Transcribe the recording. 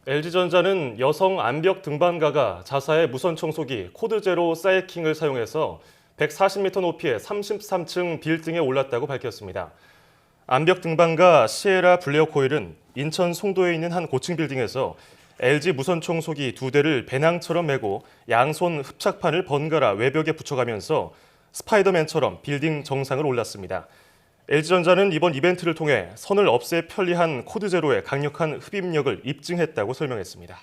LG전자는 여성 암벽 등반가가 자사의 무선 청소기 코드제로 사이킹을 사용해서 140m 높이의 33층 빌딩에 올랐다고 밝혔습니다. 암벽 등반가 시에라 블레어 코일은 인천 송도에 있는 한 고층 빌딩에서 LG 무선 청소기 2대를 배낭처럼 메고 양손 흡착판을 번갈아 외벽에 붙여가면서 스파이더맨처럼 빌딩 정상을 올랐습니다. LG전자는 이번 이벤트를 통해 선을 없애 편리한 코드제로의 강력한 흡입력을 입증했다고 설명했습니다.